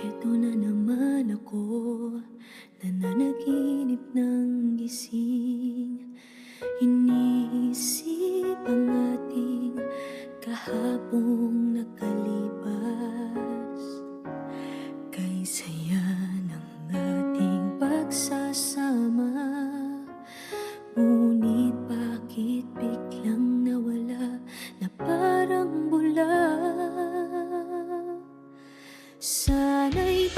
Eto na naman ako, nananaginip ng gising. Iniisip ang ating kahapong nakalipas. Kay saya ng ating pagsasama, ngunit bakit biglang nawala na parang bula? Sana'y